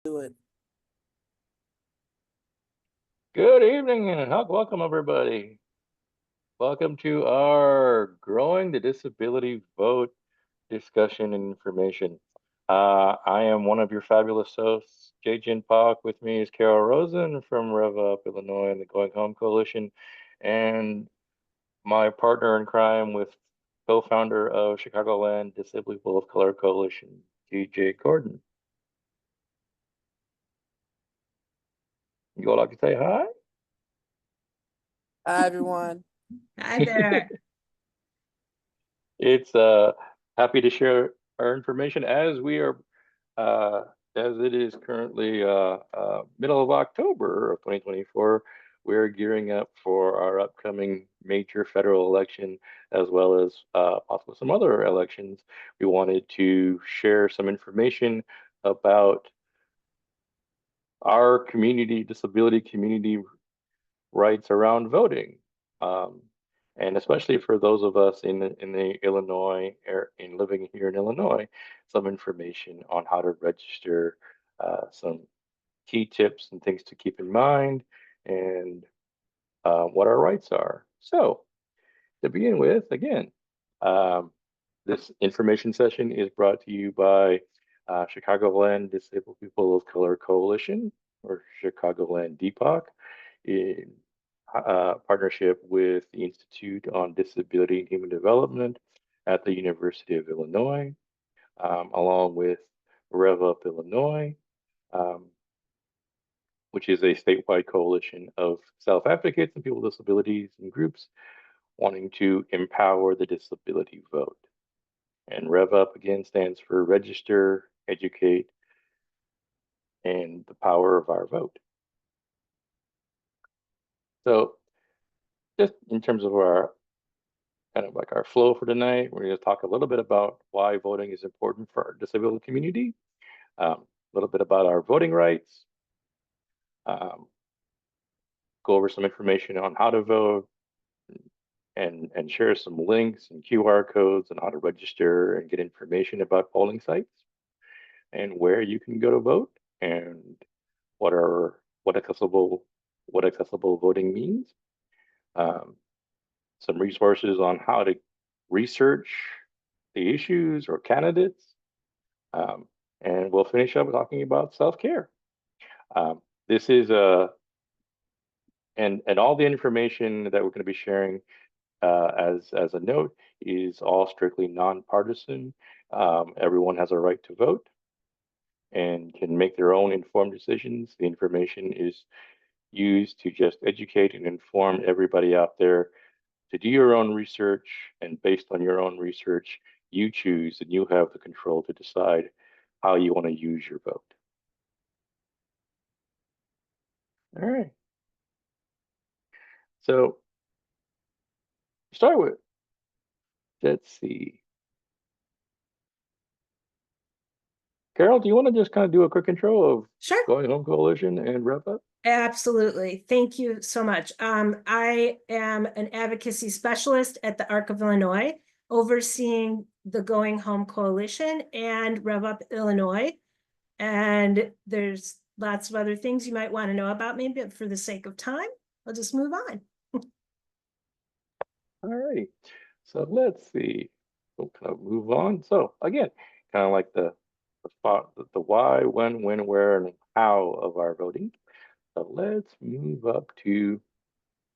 Do it. Good evening and welcome everybody. Welcome to our Growing the Disability Vote discussion and information. I am one of your fabulous hosts, Jay Jin Pak. With me is Carol Rosen from REVUP Illinois and the Going Home Coalition, and my partner in crime with co-founder of Chicagoland Disabled People of Color Coalition, TJ Gordon. You all like to say hi? Hi, everyone. Hi there. It's happy to share our information uh, as it is currently middle of October of 2024. We're gearing up for our upcoming major federal election, as well as possibly some other elections. We wanted to share some information about our community, disability community rights around voting. Um, and especially for those of us in the Illinois in living here in Illinois, some information on how to register, some key tips and things to keep in mind, and what our rights are. So to begin with, again, um, this information session is brought to you by Chicagoland Disabled People of Color Coalition, or Chicagoland DPOC, in partnership with the Institute on Disability and Human Development at the University of Illinois, along with REVUP Illinois, um, which is a statewide coalition of self-advocates and people with disabilities and groups wanting to empower the disability vote. And REVUP again stands for Register, Educate, and the Power of Our Vote. So just in terms of our kind of like our flow for tonight, we're going to talk a little bit about why voting is important for our disabled community, a little bit about our voting rights, um, go over some information on how to vote, and share some links and QR codes on how to register and get information about polling sites and where you can go to vote and what are what accessible voting means. Um, some resources on how to research the issues or candidates, um, and we'll finish up talking about self-care. This is and all the information that we're going to be sharing as a note is all strictly nonpartisan. Everyone has a right to vote and can make their own informed decisions. The information is used to just educate and inform everybody out there to do your own research, and based on your own research, you choose and you have the control to decide how you want to use your vote. All right. So start with, let's see. Carol, do you want to just kind of do a quick intro of Sure. Going Home Coalition and REVUP? Absolutely. Thank you so much. I am an advocacy specialist at the Arc of Illinois, overseeing the Going Home Coalition and RevUp Illinois. And there's lots of other things you might want to know about me, but for the sake of time, I'll just move on. All right. So let's see. We'll kind of move on. So again, kind of like the why, when, where, and how of our voting. So let's move up to,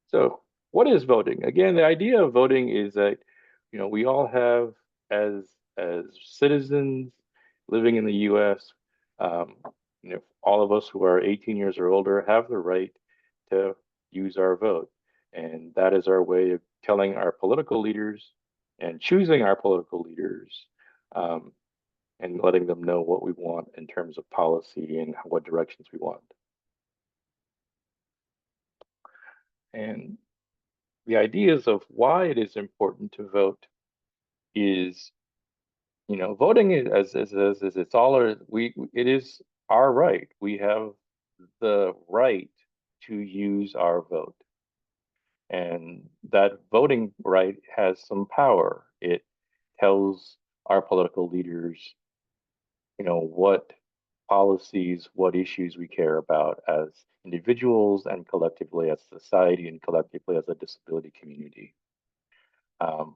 so what is voting? Again, the idea of voting is that, we all have as citizens living in the US, um, all of us who are 18 years or older have the right to use our vote. And that is our way of telling our political leaders and choosing our political leaders, um, and letting them know what we want in terms of policy and what directions we want. And the ideas of why it is important to vote is, voting is as it's all our, it is our right. We have the right to use our vote. And that voting right has some power. It tells our political leaders, what policies, what issues we care about as individuals and collectively as a society and collectively as a disability community. Um,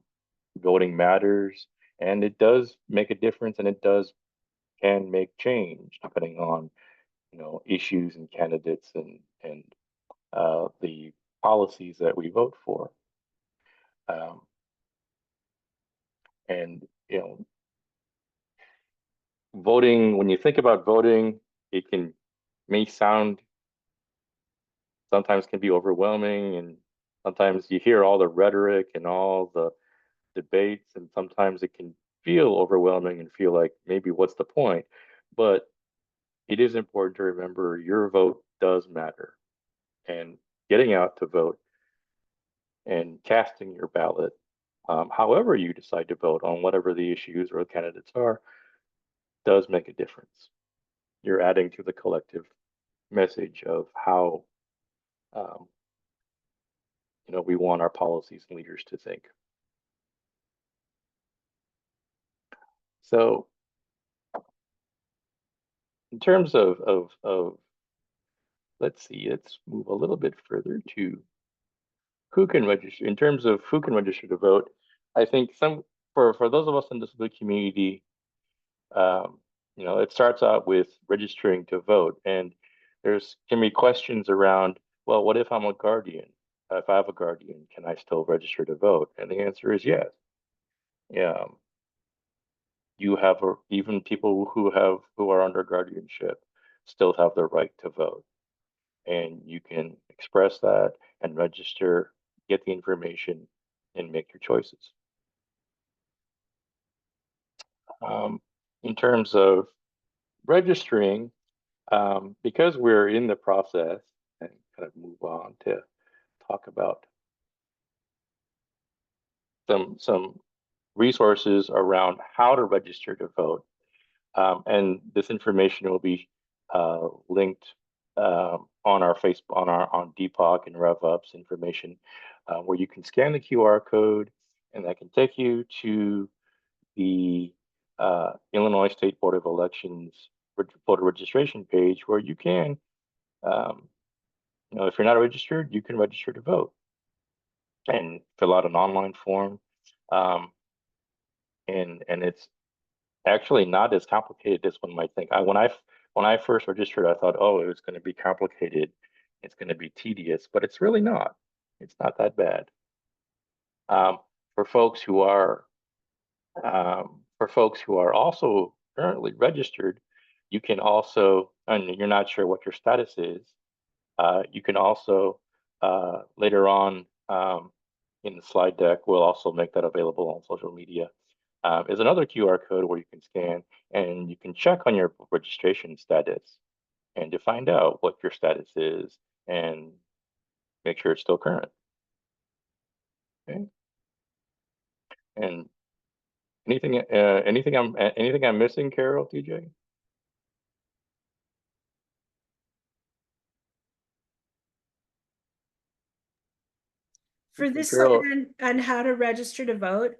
Voting matters, and it does make a difference, and it does can make change depending on issues and candidates and the policies that we vote for. Um, and voting, when you think about voting, it may sound sometimes can be overwhelming, and sometimes you hear all the rhetoric and all the debates, and sometimes it can feel overwhelming and feel like maybe what's the point? But it is important to remember your vote does matter, and getting out to vote and casting your ballot, however you decide to vote on whatever the issues or the candidates are, does make a difference. You're adding to the collective message of how um, we want our policies and leaders to think. So, in terms of let's see, let's move a little bit further to who can register. In terms of who can register to vote, I think for those of us in the disability community, um, it starts out with registering to vote, and there's can be questions around, well, what if I'm a guardian? If I have a guardian, can I still register to vote? And the answer is yes. Yeah, you have, or even people who are under guardianship still have the right to vote, and you can express that and register, get the information, and make your choices. Um, in terms of registering, because we're in the process, and kind of move on to talk about some resources around how to register to vote. And this information will be linked on our Facebook, on DPOC and RevUp's information, where you can scan the QR code, and that can take you to the Illinois State Board of Elections voter registration page, where you can, um, if you're not registered, you can register to vote and fill out an online form. Um, and it's actually not as complicated as one might think. When I first registered, I thought, oh, it was going to be complicated. It's going to be tedious, but it's really not. It's not that bad. Um, for folks who are also currently registered, you can also, and you're not sure what your status is, you can also later on in the slide deck, we'll also make that available on social media. Is another QR code where you can scan and you can check on your registration status and to find out what your status is and make sure it's still current. Okay. And anything I'm missing, Carol, TJ? For Okay, this slide Carol. on how to register to vote,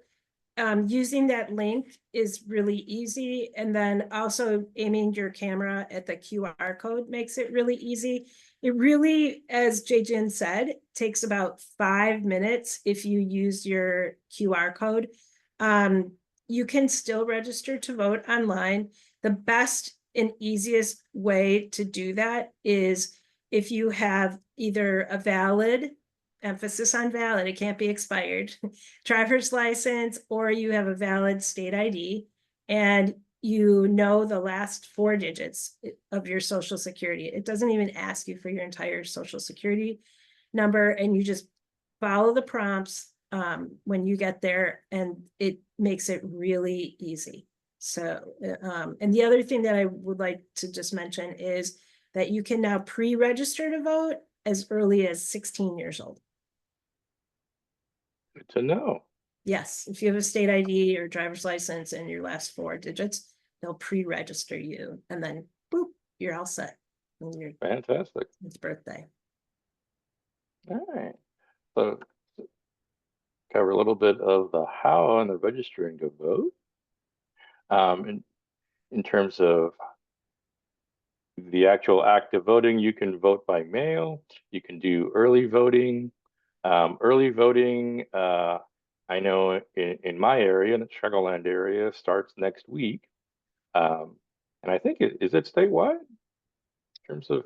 using that link is really easy. And then also aiming your camera at the QR code makes it really easy. It really, as Jin said, takes about 5 minutes if you use your QR code. You can still register to vote online. The best and easiest way to do that is if you have either a valid, emphasis on valid, it can't be expired, driver's license, or you have a valid state ID, and you know the last 4 digits of your social security. It doesn't even ask you for your entire social security number, and you just follow the prompts when you get there, and it makes it really easy. So, and the other thing that I would like to just mention is that you can now pre-register to vote as early as 16 years old. Good to know. Yes, if you have a state ID or driver's license and your last 4 digits, they'll pre-register you, and then boop, you're all set. Fantastic. It's birthday. All right. So cover a little bit of the how and the registering to vote. In terms of the actual act of voting, you can vote by mail. You can do early voting. Early voting, I know in my area, in the Chicagoland area, starts next week. Um, and I think is it statewide in terms of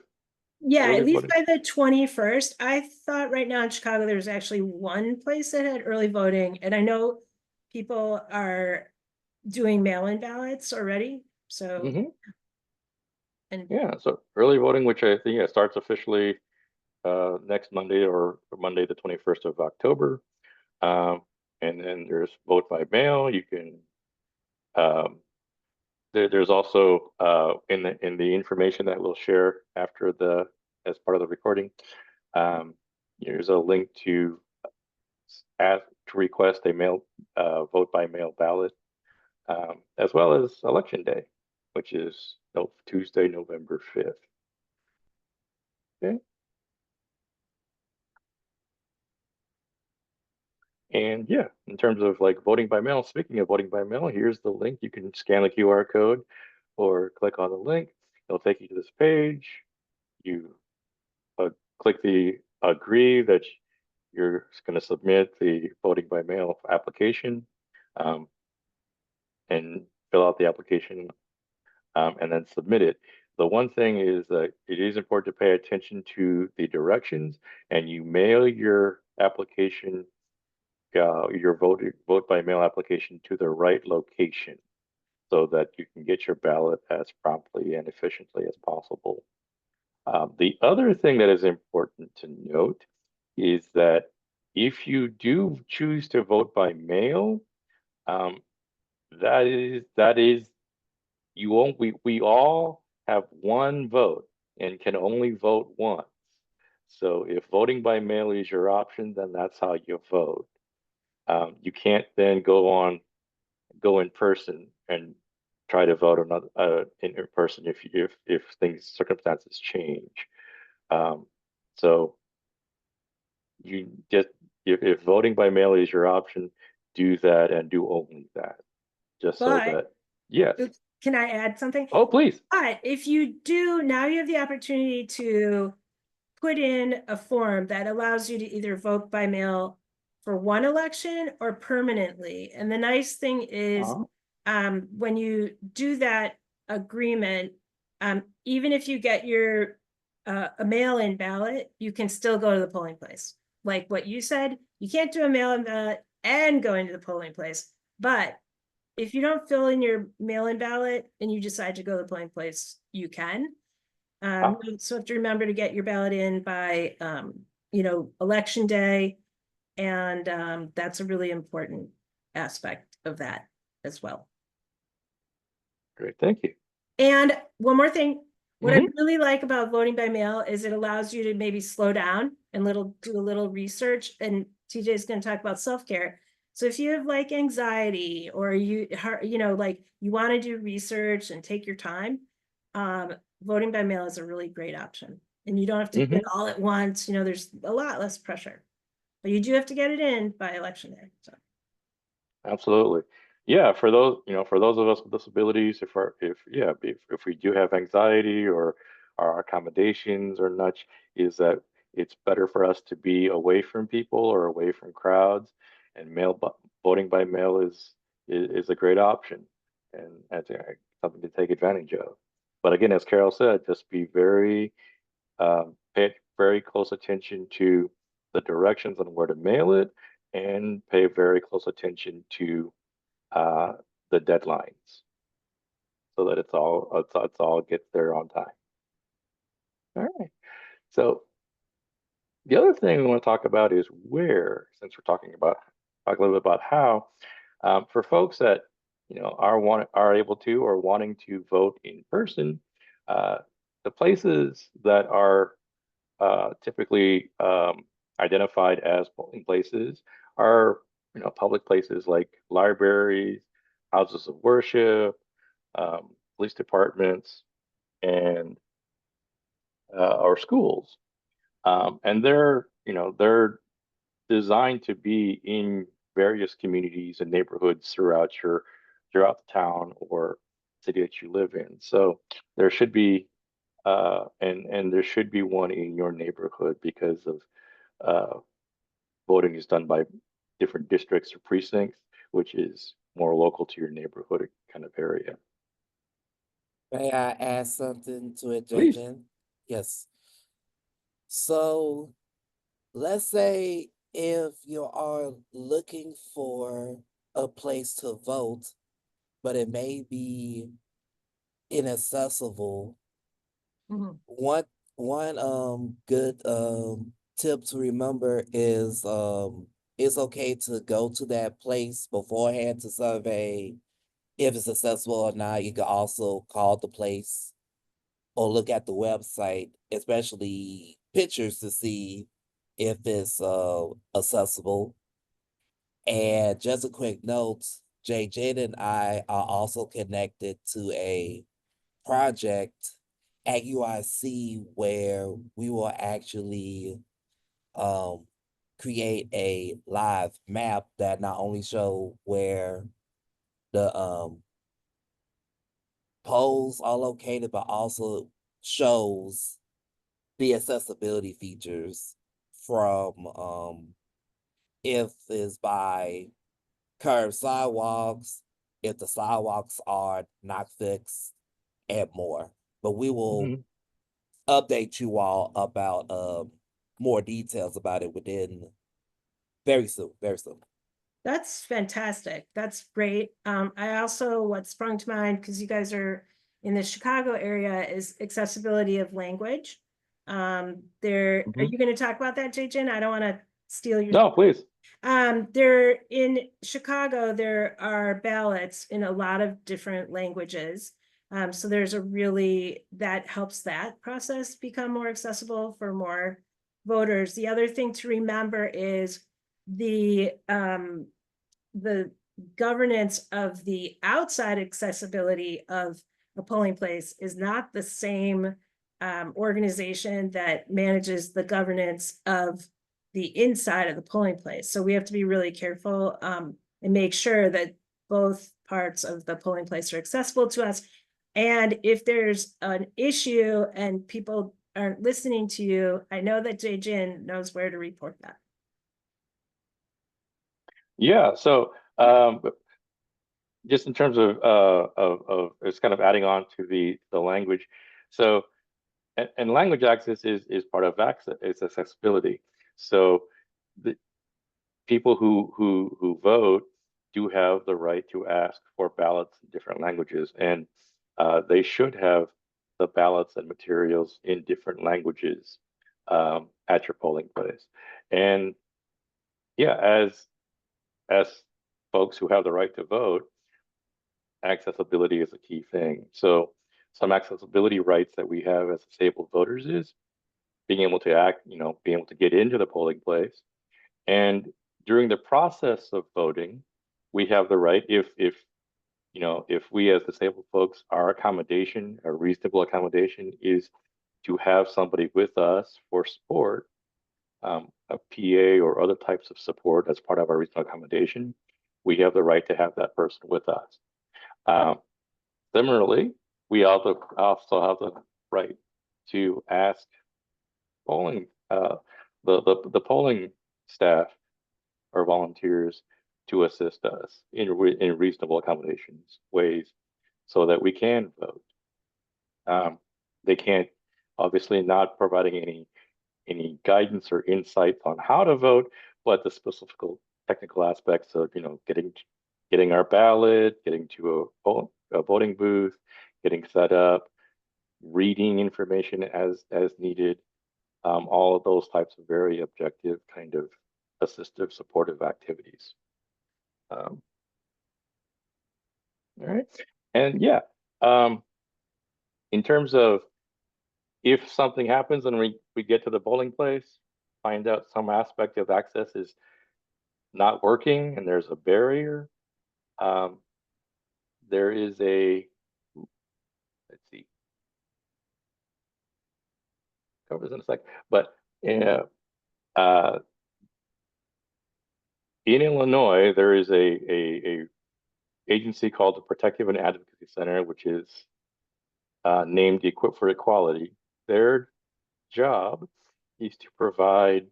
Yeah, early at least voting? by the 21st. I thought right now in Chicago, there's actually one place that had early voting, and I know people are doing mail-in ballots already. So, Hmm. and Yeah, so early voting, which I think, yeah, starts officially next Monday or Monday, the 21st of October. Um, and then there's vote by mail. You can um, there's also in the information that we'll share after the as part of the recording. Um, there's a link to ask to request a mail vote by mail ballot, as well as election day, which is no, Tuesday, November 5th. Okay. And yeah, in terms of like voting by mail, speaking of voting by mail, here's the link. You can scan the QR code or click on the link. It'll take you to this page. You uh, click the agree that you're going to submit the voting by mail application, um, and fill out the application, and then submit it. The one thing is that it is important to pay attention to the directions, and you mail your application, your vote by mail application to the right location so that you can get your ballot as promptly and efficiently as possible. The other thing that is important to note is that if you do choose to vote by mail, um, that is you won't we all have one vote and can only vote once. So if voting by mail is your option, then that's how you vote. You can't then go in person and try to vote another in person if things circumstances change. Um, so you just if voting by mail is your option, do that and do only that, just so but that yes. oops, can I add something? Oh, please. But if you do, now you have the opportunity to put in a form that allows you to either vote by mail for one election or permanently. And the nice thing is, Uh-huh. when you do that agreement, even if you get your a mail-in ballot, you can still go to the polling place. Like what you said, you can't do a mail-in ballot and go into the polling place. But if you don't fill in your mail-in ballot and you decide to go to the polling place, you can. Uh, So have to remember to get your ballot in by, election day. And that's a really important aspect of that as well. Great, thank you. And one more thing, what I Hmm. really like about voting by mail is it allows you to maybe slow down and do a little research. And TJ is going to talk about self-care. So if you have like anxiety or like you want to do research and take your time, voting by mail is a really great option. And you don't have to do it Hmm. all at once. There's a lot less pressure, but you do have to get it in by election day. So. Absolutely. Yeah, for those, for those of us with disabilities, if we do have anxiety or our accommodations or such, is that it's better for us to be away from people or away from crowds, and voting by mail is a great option, and that's something to take advantage of. But again, as Carol said, just be pay very close attention to the directions on where to mail it, and pay very close attention to uh, the deadlines so that it's all gets there on time. All right. So the other thing we want to talk about is where, since we're talk a little bit about how, for folks that are able to or wanting to vote in person, uh, the places that are typically identified as polling places are public places like libraries, houses of worship, police departments, and or schools. And they're designed to be in various communities and neighborhoods throughout the town or city that you live in. So there should be and there should be one in your neighborhood because of voting is done by different districts or precincts, which is more local to your neighborhood kind of area. May I add something to it, Please. JJ? Yes. So let's say if you are looking for a place to vote, but it may be inaccessible. Mhm. One good tip to remember is it's okay to go to that place beforehand to survey if it's accessible or not. You can also call the place or look at the website, especially pictures to see if it's accessible. And just a quick note, JJ and I are also connected to a project at UIC where we will actually um, create a live map that not only show where the polls are located, but also shows the accessibility features from if it's by curved sidewalks, if the sidewalks are not fixed, and more. But we will Mhm. update you all about more details about it within very soon, very soon. That's fantastic. That's great. I also, what sprung to mind, because you guys are in the Chicago area, is accessibility of language. Are Mhm. you going to talk about that, Jay? I don't want to steal your. No, please. There in Chicago, there are ballots in a lot of different languages. So there's a really, that helps that process become more accessible for more voters. The other thing to remember is the governance of the outside accessibility of a polling place is not the same organization that manages the governance of the inside of the polling place. So we have to be really careful and make sure that both parts of the polling place are accessible to us. And if there's an issue and people aren't listening to you, I know that Jin knows where to report that. Yeah. So just in terms of it's kind of adding on to the language. So and language access is part of access, it's accessibility. So the people who vote do have the right to ask for ballots in different languages, and they should have the ballots and materials in different languages at your polling place. And yeah, as folks who have the right to vote, accessibility is a key thing. So some accessibility rights that we have as disabled voters is being able to being able to get into the polling place. And during the process of voting, we have the right, if we as disabled folks, our accommodation, a reasonable accommodation is to have somebody with us for support, a PA or other types of support as part of our reasonable accommodation. We have the right to have that person with us. Um, Similarly, we also have the right to ask polling the polling staff or volunteers to assist us in reasonable accommodations ways so that we can vote. They can't obviously not providing any guidance or insights on how to vote, but the specific technical aspects of getting our ballot, getting to a voting booth, getting set up, reading information as needed, all of those types of very objective kind of assistive supportive activities. Um, all right, and yeah, um, in terms of if something happens and we get to the polling place, find out some aspect of access is not working and there's a barrier, um, there is let's see, cover this in a sec, but uh, in Illinois, there is a agency called the Protective and Advocacy Center, which is named Equip for Equality. Their job is to provide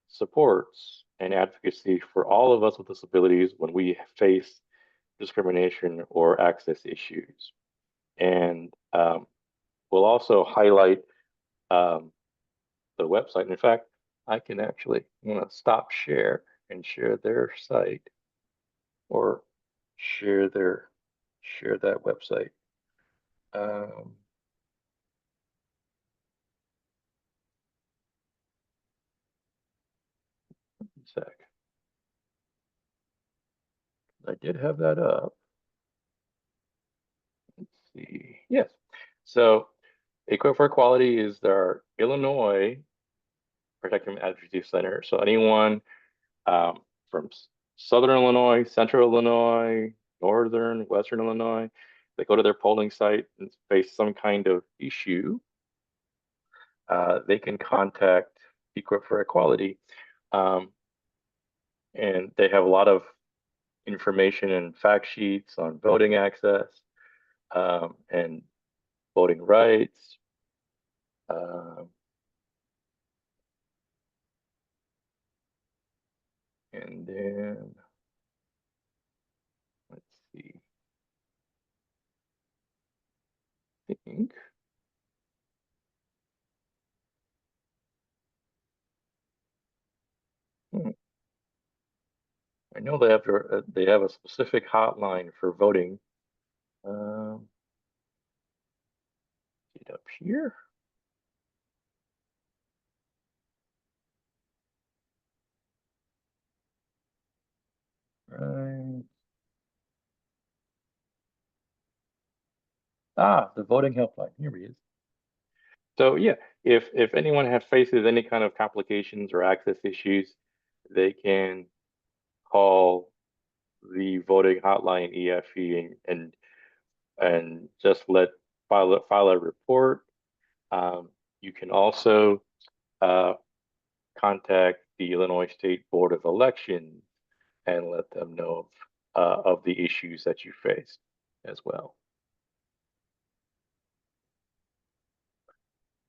supports and advocacy for all of us with disabilities when we face discrimination or access issues. And we'll also highlight the website. In fact, I can actually, I'm going to stop share and share their site, or share that website. Sec. I did have that up. Let's see. Yes. So Equip for Equality is our Illinois Protective Advocacy Center. So anyone from Southern Illinois, Central Illinois, Northern, Western Illinois, they go to their polling site and face some kind of issue, they can contact Equip for Equality. And they have a lot of information and fact sheets on voting access and voting rights. And then, let's see, I think. I know they have a specific hotline for voting. Get up here. Right. Ah, the voting helpline. Here he is. So yeah, if anyone faces any kind of complications or access issues, they can call the voting hotline EFE and just file a report. You can also contact the Illinois State Board of Elections and let them know of the issues that you face as well.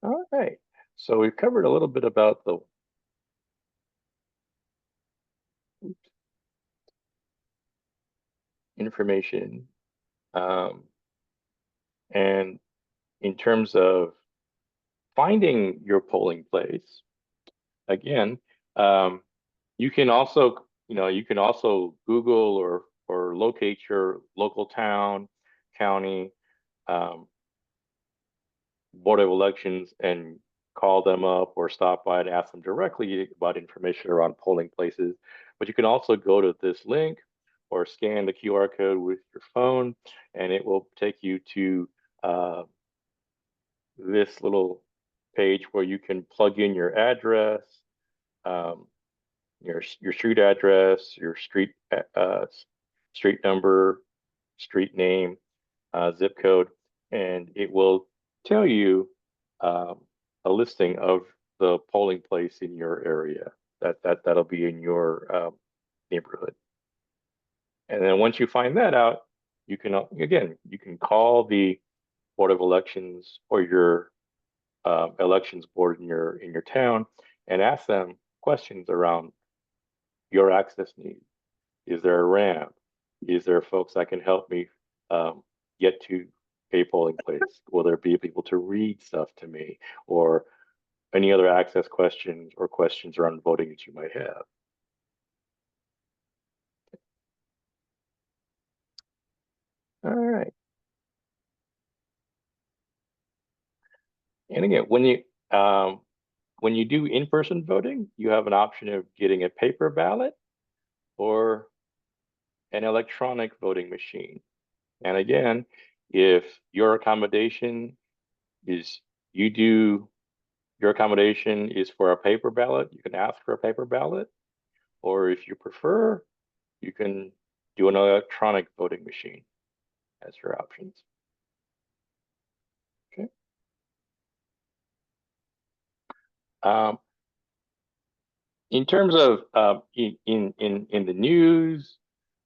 All right, so we've covered a little bit about the information, and in terms of finding your polling place, again, you can also Google or locate your local town, county, Board of Elections and call them up or stop by and ask them directly about information around polling places. But you can also go to this link or scan the QR code with your phone, and it will take you to this little page where you can plug in your address, your street address, your street number, street name, zip code, and it will tell you a listing of the polling place in your area. That'll be in your neighborhood. And then once you find that out, you can call the Board of Elections or your elections board in your town and ask them questions around your access needs. Is there a ramp? Is there folks that can help me get to a polling place? Will there be people to read stuff to me, or any other access questions or questions around voting that you might have? All right. And again, when you do in-person voting, you have an option of getting a paper ballot or an electronic voting machine. And again, if your accommodation is for a paper ballot, you can ask for a paper ballot. Or if you prefer, you can do an electronic voting machine as your options. Okay. In terms of in the news,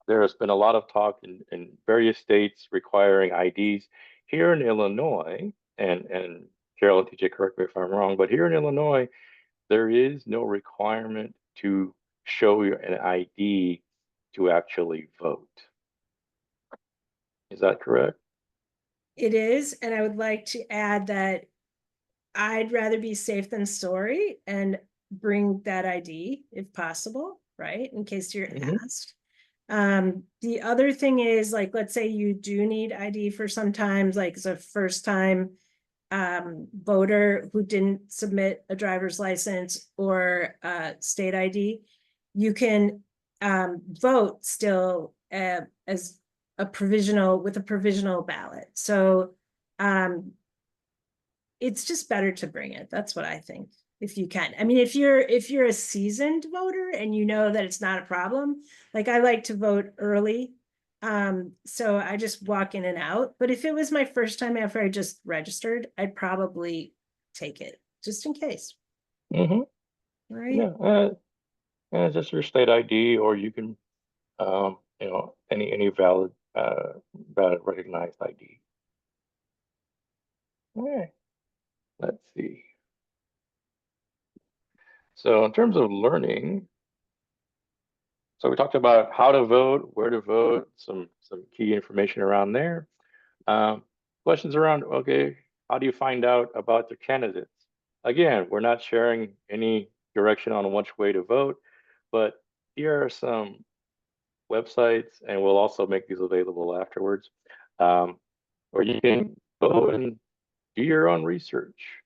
there has been a lot of talk in various states requiring IDs. here in Illinois, and Carol and TJ, correct me if I'm wrong, but here in Illinois, there is no requirement to show an ID to actually vote. Is that correct? It is, and I would like to add that I'd rather be safe than sorry and bring that ID if possible, right? In case you're asked. The other thing is, like, let's say you do need ID for sometimes, like it's a first time voter who didn't submit a driver's license or state ID, you can vote still as a provisional with a provisional ballot. So it's just better to bring it. That's what I think. If you can. I mean, if you're a seasoned voter and you know that it's not a problem, like I like to vote early. So I just walk in and out. But if it was my first time after I just registered, I'd probably take it just in case. Mm-hmm. Right. Yeah, just your state ID, or you can, any valid recognized ID. All right, let's see. So in terms of learning, so we talked about how to vote, where to vote, some key information around there. Questions around, okay, how do you find out about the candidates? Again, we're not sharing any direction on which way to vote, but here are some websites, and we'll also make these available afterwards, where you can go and do your own research.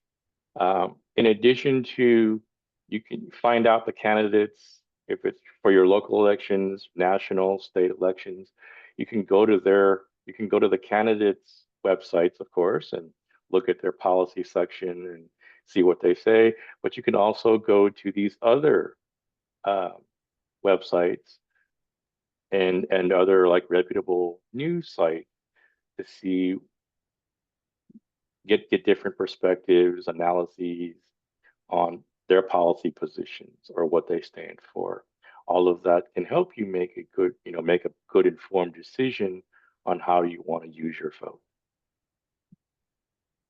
In addition to, you can find out the candidates, if it's for your local elections, national, state elections, you can go to the candidates' websites, of course, and look at their policy section and see what they say. But you can also go to these other websites and other like reputable news sites to see get different perspectives, analyses on their policy positions or what they stand for. All of that can help you make a good informed decision on how you want to use your vote.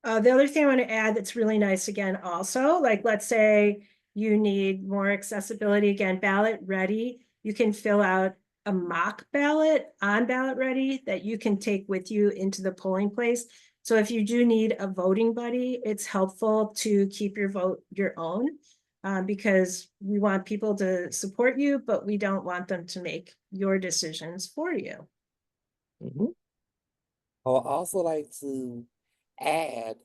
The other thing I want to add that's really nice again, also, like let's say you need more accessibility again, ballot ready. You can fill out a mock ballot on ballot ready that you can take with you into the polling place. So if you do need a voting buddy, it's helpful to keep your vote your own, because we want people to support you, but we don't want them to make your decisions for you. Mm-hmm. I would also like to add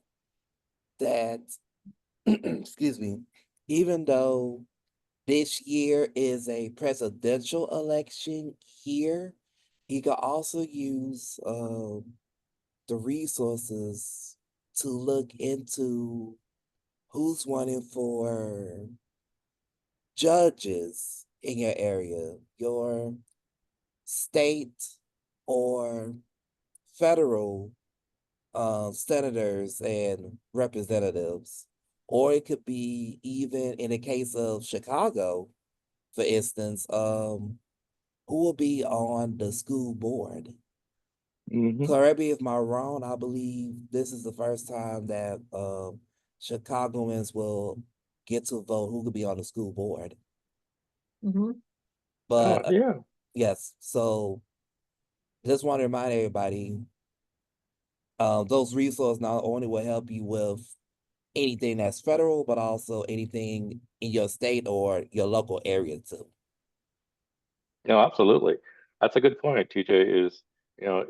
that, excuse me, even though this year is a presidential election here, you can also use the resources to look into who's running for judges in your area, your state or federal senators and representatives. Or it could be even in the case of Chicago, for instance, who will be on the school board. Mm-hmm. Correct me if I'm wrong. I believe this is the first time that Chicagoans will get to vote who could be on the school board. Mm-hmm. But Yeah. yes, so just want to remind everybody, those resources not only will help you with anything that's federal, but also anything in your state or your local area too. No, absolutely. That's a good point, TJ, is, you know,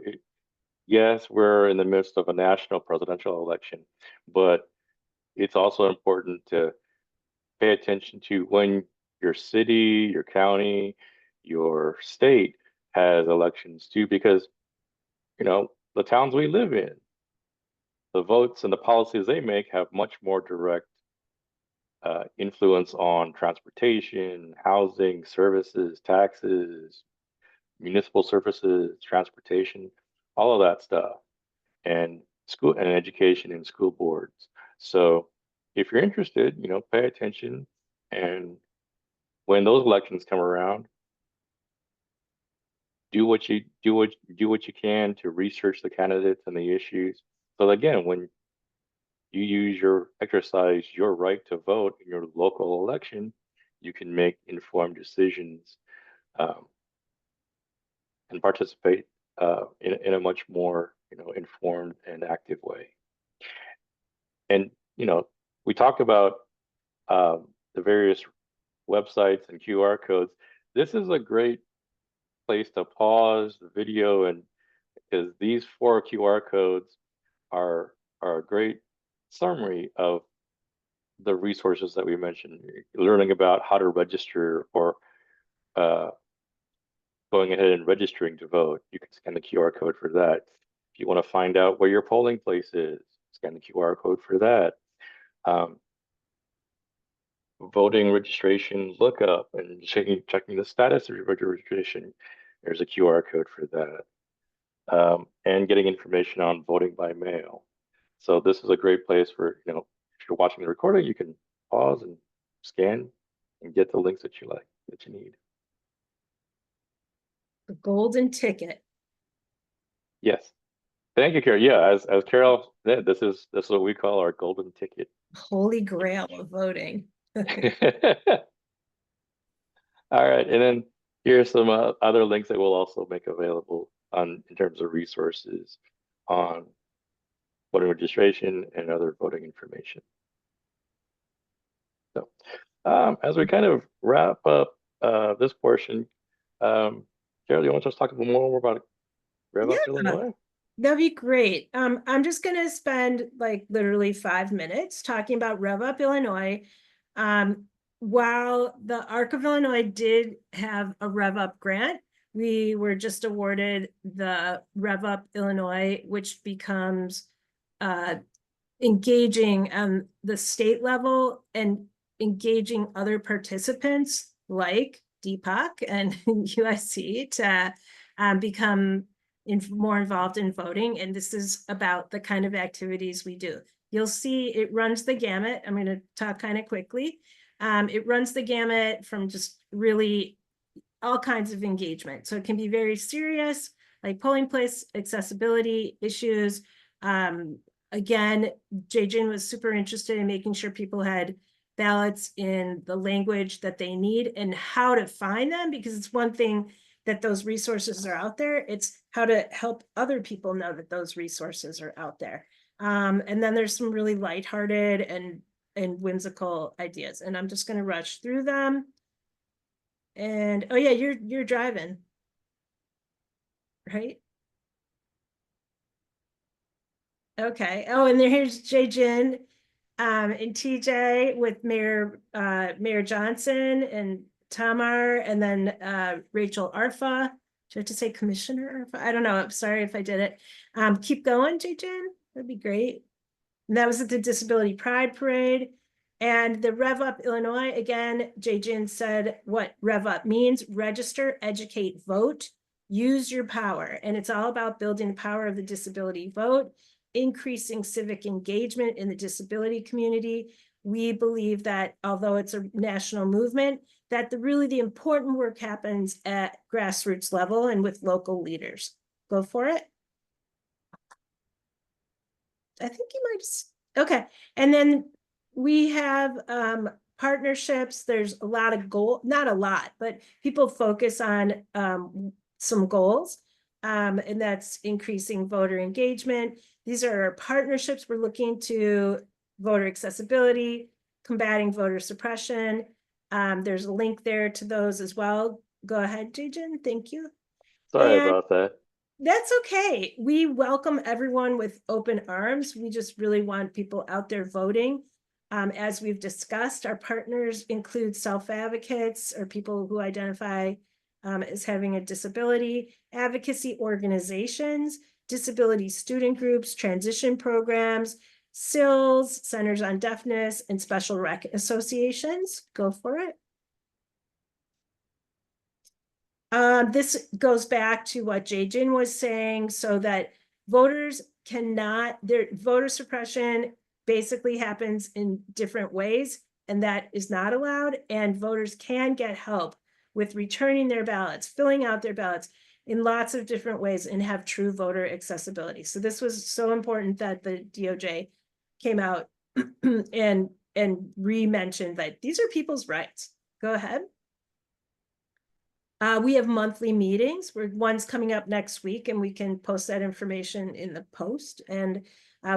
yes, we're in the midst of a national presidential election, but it's also important to pay attention to when your city, your county, your state has elections too, because, the towns we live in, the votes and the policies they make have much more direct influence on transportation, housing, services, taxes, municipal services, transportation, all of that stuff, and school and education and school boards. So if you're interested, pay attention. And when those elections come around, do what you can to research the candidates and the issues So again, when you exercise your right to vote in your local election, you can make informed decisions, um, and participate in a much more, informed and active way. And we talked about the various websites and QR codes. This is a great place to pause the video, and because these 4 QR codes are a great summary of the resources that we mentioned, learning about how to register, or uh, going ahead and registering to vote. You can scan the QR code for that. If you want to find out where your polling place is, scan the QR code for that. Um, Voting registration lookup and checking the status of your voter registration. There's a QR code for that. And getting information on voting by mail. So this is a great place for, if you're watching the recording, you can pause and scan and get the links that you like, that you need. The golden ticket. Yes. Thank you, Carol. Yeah, as Carol said, this is what we call our golden ticket. Holy grail of voting. All right, and then here's some other links that we'll also make available in terms of resources on voting registration and other voting information. So, as we kind of wrap up this portion, Carol, you want to just talk a little more about REVUP Illinois? That'd be great. I'm just going to spend like literally 5 minutes talking about REVUP Illinois. While the ARC of Illinois did have a REVUP grant, we were just awarded the REVUP Illinois, which becomes engaging on the state level and engaging other participants like DPOC and USC to become more involved in voting. And this is about the kind of activities we do. You'll see it runs the gamut. I'm going to talk kind of quickly. It runs the gamut from just really all kinds of engagement. So it can be very serious, like polling place accessibility issues. Again, Jay-Jin was super interested in making sure people had ballots in the language that they need and how to find them, because it's one thing that those resources are out there. It's how to help other people know that those resources are out there. And then there's some really lighthearted and whimsical ideas. And I'm just going to rush through them. And oh yeah, you're driving, right? Okay. Oh, and here's Jay-Jin and TJ with Mayor Johnson and Tamar, and then Rachel Arfa. Do I have to say Commissioner Arfa? I don't know. I'm sorry if I did it. Keep going, Jay-Jin. That'd be great. And that was at the Disability Pride Parade. And the REVUP Illinois, again, Jay-Jin said what REVUP means: register, educate, vote, use your power. And it's all about building the power of the disability vote, increasing civic engagement in the disability community. We believe that although it's a national movement, that really the important work happens at grassroots level and with local leaders. Go for it. I think you might, okay. And then we have partnerships. There's a lot of not a lot, but people focus on some goals, and that's increasing voter engagement. These are our partnerships. We're looking to voter accessibility, combating voter suppression. There's a link there to those as well. Go ahead, Jay-Jin. Thank you. Sorry about that. That's okay. We welcome everyone with open arms. We just really want people out there voting. As we've discussed, our partners include self-advocates or people who identify as having a disability, advocacy organizations, disability student groups, transition programs, CILs, Centers on Deafness, and special rec associations. Go for it. This goes back to what Jay-Jin was saying, so that voters cannot, their voter suppression basically happens in different ways, and that is not allowed. And voters can get help with returning their ballots, filling out their ballots, in lots of different ways and have true voter accessibility. So this was so important that the DOJ came out and re-mentioned that these are people's rights. Go ahead. We have monthly meetings. One's coming up next week, and we can post that information in the post. And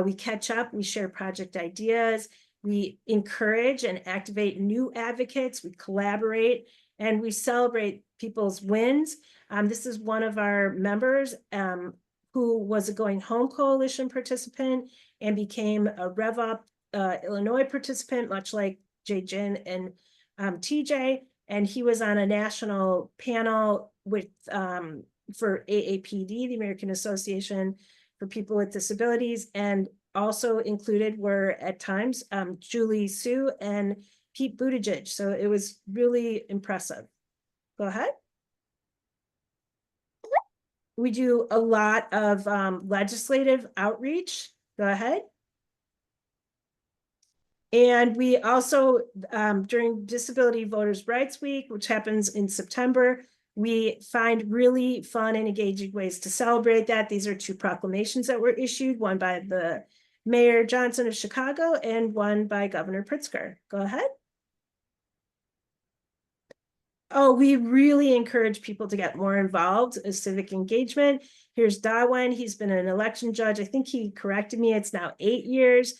we catch up, we share project ideas, we encourage and activate new advocates, we collaborate, and we celebrate people's wins. This is one of our members who was a Going Home Coalition participant and became a REVUP Illinois participant, much like Jay Jin and TJ. And he was on a national panel with for AAPD, the American Association for People with Disabilities, and also included were at times Julie Su and Pete Buttigieg. So it was really impressive. Go ahead. We do a lot of legislative outreach. Go ahead. And we also, during Disability Voters' Rights Week, which happens in September, we find really fun and engaging ways to celebrate that. These are 2 proclamations that were issued, one by the Mayor Johnson of Chicago and one by Governor Pritzker. Go ahead. Oh, we really encourage people to get more involved in civic engagement. Here's Dawen. He's been an election judge. I think he corrected me. It's now 8 years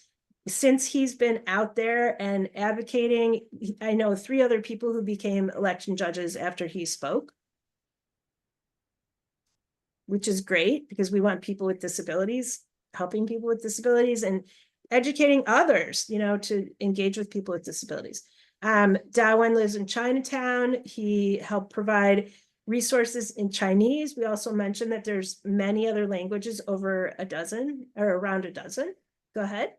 since he's been out there and advocating. I know 3 other people who became election judges after he spoke, which is great because we want people with disabilities, helping people with disabilities and educating others, you know, to engage with people with disabilities. Dawen lives in Chinatown. He helped provide resources in Chinese. We also mentioned that there's many other languages, over a dozen or around a dozen. Go ahead.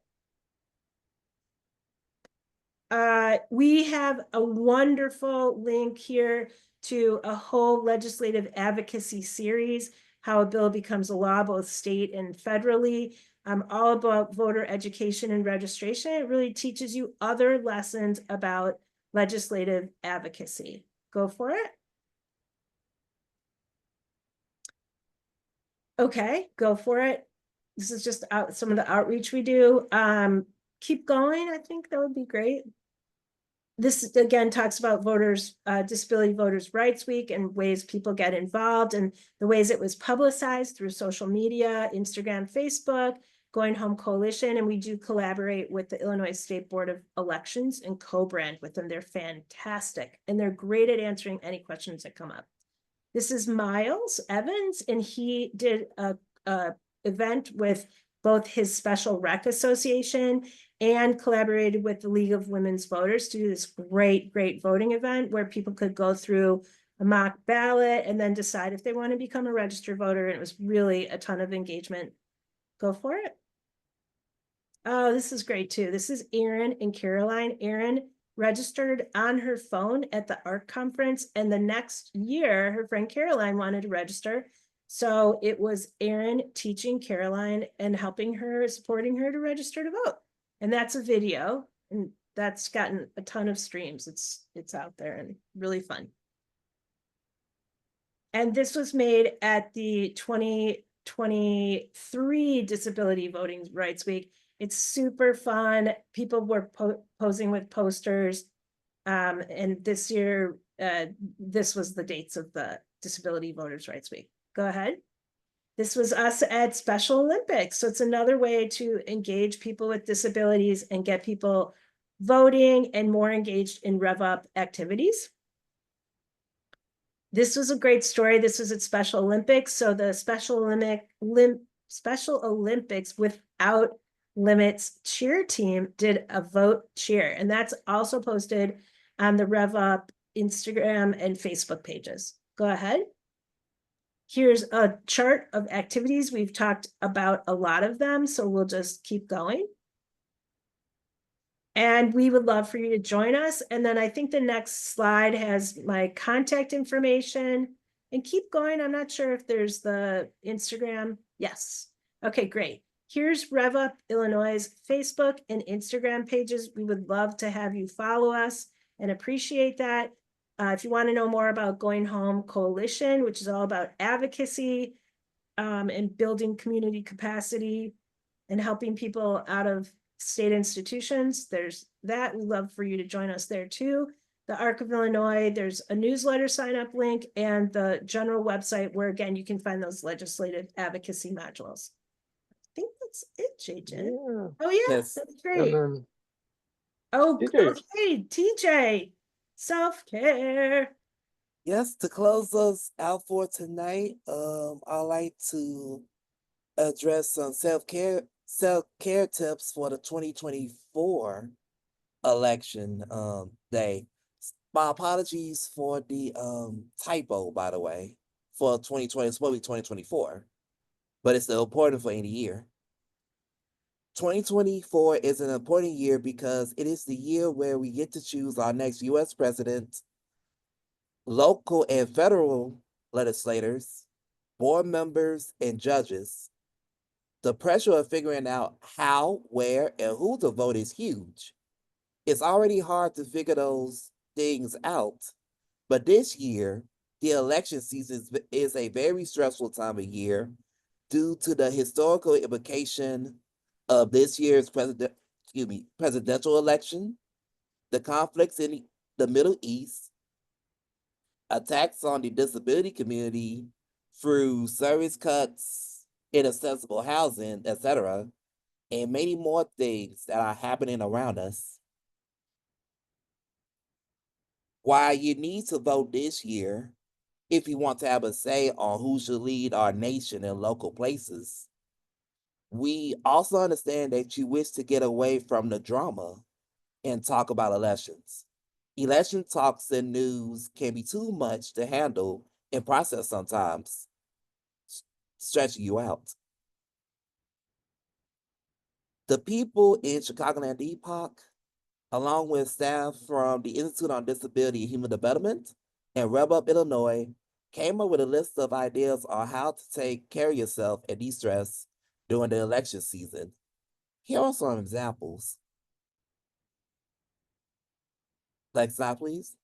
We have a wonderful link here to a whole legislative advocacy series, how a bill becomes a law, both state and federally, all about voter education and registration. It really teaches you other lessons about legislative advocacy. Go for it. Okay, go for it. This is just some of the outreach we do. Keep going. I think that would be great. This again talks about Disability Voters' Rights Week and ways people get involved and the ways it was publicized through social media, Instagram, Facebook, Going Home Coalition, and we do collaborate with the Illinois State Board of Elections and co-brand with them. They're fantastic and they're great at answering any questions that come up. This is Miles Evans, and he did a event with both his Special Rec Association and collaborated with the League of Women's Voters to do this great voting event where people could go through a mock ballot and then decide if they want to become a registered voter. And it was really a ton of engagement. Go for it. Oh, this is great too. This is Erin and Caroline. Erin registered on her phone at the ARC conference, and the next year her friend Caroline wanted to register. So it was Erin teaching Caroline and helping her, supporting her to register to vote. And that's a video, and that's gotten a ton of streams. It's out there and really fun. And this was made at the 2023 Disability Voting Rights Week. It's super fun. People were posing with posters. And this year, this was the dates of the Disability Voters Rights Week. Go ahead. This was us at Special Olympics. So it's another way to engage people with disabilities and get people voting and more engaged in REVUP activities. This was a great story. This was at Special Olympics. So the Special Olympics Without Limits cheer team did a vote cheer. And that's also posted on the REVUP Instagram and Facebook pages. Go ahead. Here's a chart of activities. We've talked about a lot of them, so we'll just keep going. And we would love for you to join us. And then I think the next slide has my contact information. And keep going. I'm not sure if there's the Instagram. Yes. Okay, great. Here's REVUP Illinois' Facebook and Instagram pages. We would love to have you follow us and appreciate that. If you want to know more about Going Home Coalition, which is all about advocacy and building community capacity and helping people out of state institutions, there's that. We'd love for you to join us there too. The Arc of Illinois, there's a newsletter sign up link and the general website where, again, you can find those legislative advocacy modules. I think that's it, JJ. Yeah. Oh, yeah, Yes. that's And great. then Oh, TJ, okay, TJ, self-care. Yes, to close us out for tonight, I'd like to address some self-care tips for the 2024 election day. My apologies for the typo, by the way, for 2020. It's supposed to be 2024, but it's still important for any year. 2024 is an important year because it is the year where we get to choose our next US president, local and federal legislators, board members, and judges. The pressure of figuring out how, where, and who to vote is huge. It's already hard to figure those things out, but this year, the election season is a very stressful time of year due to the historical implication of this year's presidential election, the conflicts in the Middle East, attacks on the disability community through service cuts, inaccessible housing, etc., and many more things that are happening around us. Why you need to vote this year if you want to have a say on who should lead our nation in local places. We also understand that you wish to get away from the drama and talk about elections. Election talks and news can be too much to handle and process sometimes, stretching you out. The people in Chicagoland Epoch, along with staff from the Institute on Disability and Human Development and REVUP Illinois, came up with a list of ideas on how to take care of yourself and de-stress during the election season. Here are some examples. Next slide, please.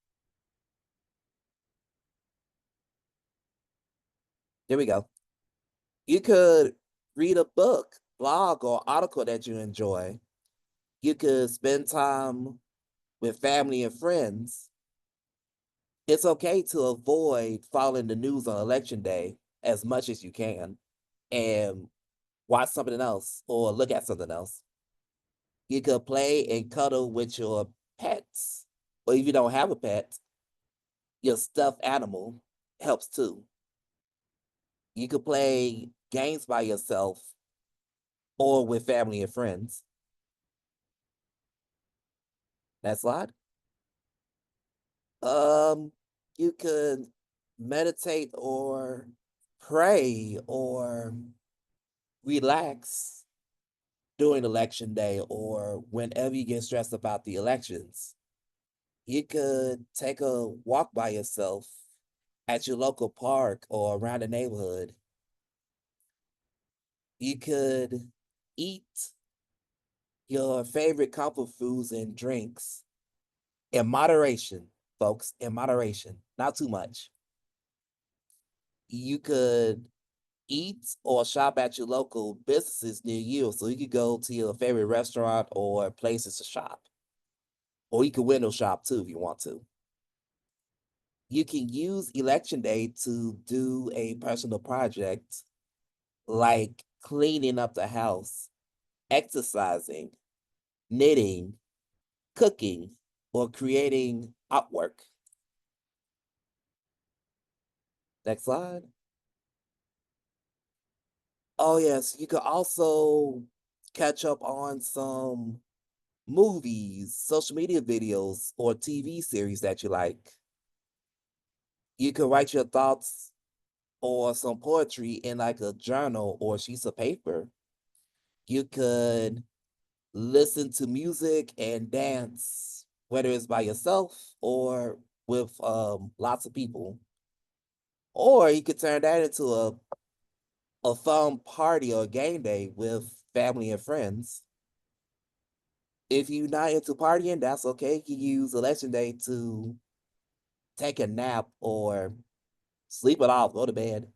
Here we go. You could read a book, blog, or article that you enjoy. You could spend time with family and friends. It's okay to avoid following the news on election day as much as you can and watch something else or look at something else. You could play and cuddle with your pets, or if you don't have a pet, your stuffed animal helps too. You could play games by yourself or with family and friends. Next slide. You could meditate or pray or relax during election day or whenever you get stressed about the elections. You could take a walk by yourself at your local park or around the neighborhood. You could eat your favorite comfort foods and drinks in moderation, folks, in moderation, not too much. You could eat or shop at your local businesses near you. So you could go to your favorite restaurant or places to shop. Or you can window shop too if you want to. You can use election day to do a personal project like cleaning up the house, exercising, knitting, cooking, or creating artwork. Next slide. Oh, yes, you could also catch up on some movies, social media videos, or TV series that you like. You could write your thoughts or some poetry in like a journal or sheets of paper. You could listen to music and dance, whether it's by yourself or with lots of people. Or you could turn that into a fun party or game day with family and friends. If you're not into partying, that's okay. You can use election day to take a nap or sleep it off, go to bed.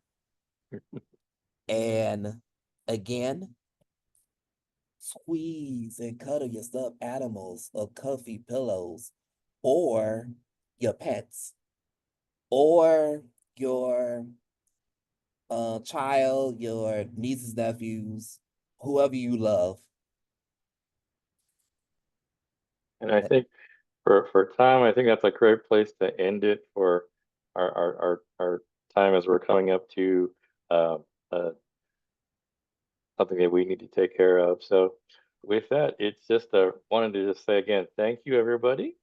And again, squeeze and cuddle your stuffed animals or comfy pillows or your pets or your child, your nieces, nephews, whoever you love. And I think for time, I think that's a great place to end it for our time as we're coming up to uh, uh, something that we need to take care of. So with that, it's just wanted to just say again, thank you everybody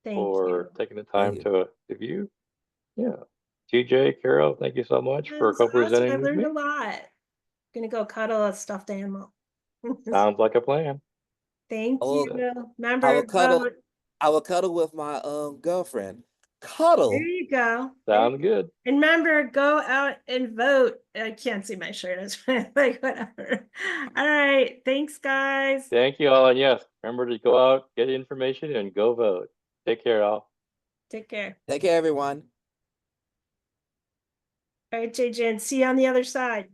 Thank for you. taking the Thank time you. to view. Yeah. TJ, Carol, thank you so much That for was awesome. I co-presenting with learned me. a lot. Gonna go cuddle a stuffed animal. Sounds like a plan. Thank I you. will, I Remember, will cuddle. vote. I will cuddle with my girlfriend. There Cuddle. you go. Sounds good. And remember, go out and vote. I can't see my shirt. It's like whatever. All right. Thanks, guys. Thank you all. And yes, remember to go out, get information, and go vote. Take care, all. Take care. Take care, everyone. All right, JJ, and see you on the other side.